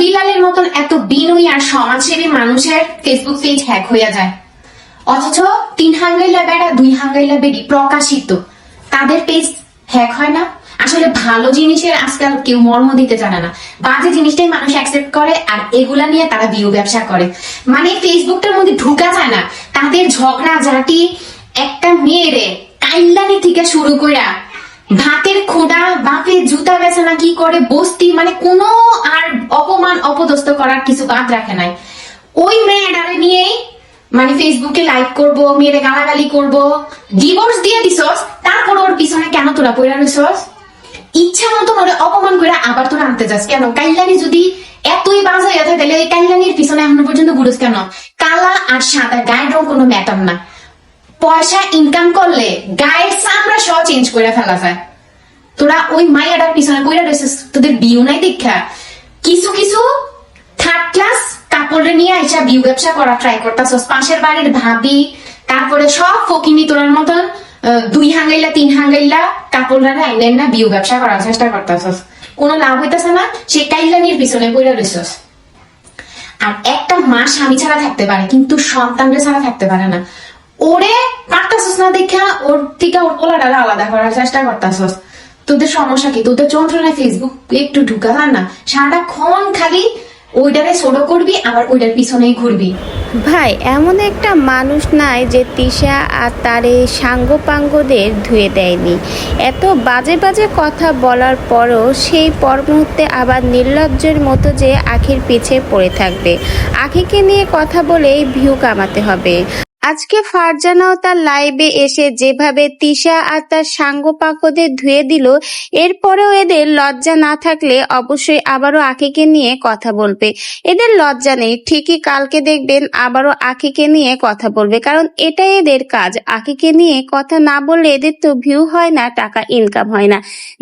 বিলালের মতন এত বিনয়ী আর সমাজসেবী মানুষের ফেসবুক পেজ হ্যাক হইয়া যায়, অথচ 3 হাঙ্গাইলা বেড়া 2 হাঙ্গাইলা বেড়ি প্রকাশিত তাদের পেজ হ্যাক হয় না। আসলে ভালো জিনিসের আজকাল কেউ মর্ম দিতে জানে না, বাজে জিনিসটাই মানুষ অ্যাকসেপ্ট করে আর এগুলা নিয়ে তারা ভিউ ব্যবসা করে। মানে ফেসবুকটার মধ্যে ঢুকা যায় না, তাদের ঝগড়া ঝাঁটি একটা মেয়েরে কাইল্লানি থেকে শুরু কইরা ভাতের খোঁড়া বাপে জুতা বেছে না কি করে বস্তি, মানে কোনো আর অপমান অপদস্থ করার কিছু বাদ রাখে নাই। ওই মেয়েটারে নিয়েই মানে ফেসবুকে লাইক করব, মেয়েরে গালাগালি করব, ডিভোর্স দিয়ে দিছস, তারপর ওর পিছনে কেন তোরা পড়া রইছস? ইচ্ছা মতন ওরে অপমান করে আবার তোরা আনতে যাস কেন? কাইল্লানি যদি এতই বাজে হয়ে থাকে তাহলে এই কাইল্লানির পিছনে এখনো পর্যন্ত ঘুরোস কেন? কালা আর সাদা গায়ের রং কোনো ম্যাটার না, পয়সা ইনকাম করলে গায়ের চামড়া সহ চেঞ্জ করে ফেলা যায়। তোরা ওই মাইয়াটার পিছনে পড়া রইছিস, তোদের বিউ নাই দীক্ষা। কিছু কিছু থার্ড ক্লাস কাপড়ে নিয়ে আইসা বিউ ব্যবসা করা ট্রাই করতেছস, পাশের বাড়ির ভাবি, তারপরে সব ফকিনি তোরার মতন 2 হাঙ্গাইলা 3 হাঙ্গাইলা কাপড়রা আইলেন না বিউ ব্যবসা করার চেষ্টা করতেছস, কোনো লাভ হইতেছে না, সে কাইল্লানির পিছনে পড়া রইছস। আর একটা মা স্বামী ছাড়া থাকতে পারে কিন্তু সন্তানরা ছাড়া থাকতে পারে না। ওরে পারতাছস না দেখা ওর থেকে ওর পোলাটারে আলাদা করার চেষ্টা করতেছস। তোদের সমস্যা কি? তোদের যন্ত্রণায় ফেসবুক একটু ঢুকা যায় না, সারাক্ষণ খালি ওইটারে ছোট করবি আবার ওইটার পিছনেই ঘুরবি। ভাই, এমন একটা মানুষ নাই যে তিশা আর তার এই সাঙ্গপাঙ্গদের ধুয়ে দেয়নি। এত বাজে বাজে কথা বলার পরও সেই পর মুহূর্তে আবার নির্লজ্জের মতো যে আখির পিছে পড়ে থাকবে। আখিকে নিয়ে কথা বলেই ভিউ কামাতে হবে। আজকে ফারজানাও তার লাইভে এসে যেভাবে তিশা আর তার সাঙ্গপাঙ্গদের ধুয়ে দিল, এরপরেও এদের লজ্জা না থাকলে অবশ্যই আবারও আখিকে নিয়ে কথা বলবে। এদের লজ্জা নেই, ঠিকই কালকে দেখবেন আবারও আখিকে নিয়ে কথা বলবে, কারণ এটাই এদের কাজ। আখিকে নিয়ে কথা না বললে এদের তো ভিউ হয় না, টাকা ইনকাম হয় না।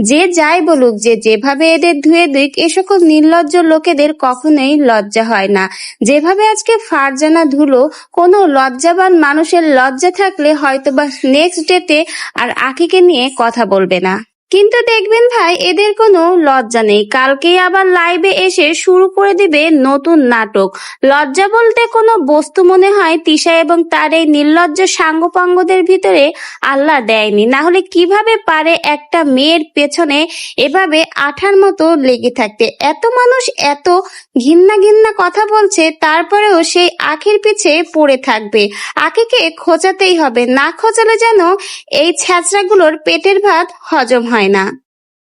যে যাই বলুক, যে যেভাবে এদের ধুয়ে দিক, এ সকল নির্লজ্জ লোকেদের কখনোই লজ্জা হয় না। যেভাবে আজকে ফারজানা ধুলো, কোনো লজ্জাবান মানুষের লজ্জা থাকলে হয়তোবা নেক্সট ডেতে আর আখিকে নিয়ে কথা বলবে না। কিন্তু দেখবেন ভাই, এদের কোনো লজ্জা নেই, কালকেই আবার লাইভে এসে শুরু করে দিবে নতুন নাটক। লজ্জা বলতে কোনো বস্তু মনে হয় তিশা এবং তার এই নির্লজ্জ সাঙ্গপাঙ্গদের ভিতরে আল্লাহ দেয়নি, না হলে কিভাবে পারে একটা মেয়ের পেছনে এভাবে আঠার মতো লেগে থাকতে? এত মানুষ এত ঘিন্না ঘিন্না কথা বলছে, তারপরেও সেই আখির পিছে পড়ে থাকবে। আখিকে খোঁচাতেই হবে, না খোঁচালে যেন এই ছ্যাঁচড়াগুলোর পেটের ভাত হজম হয় না।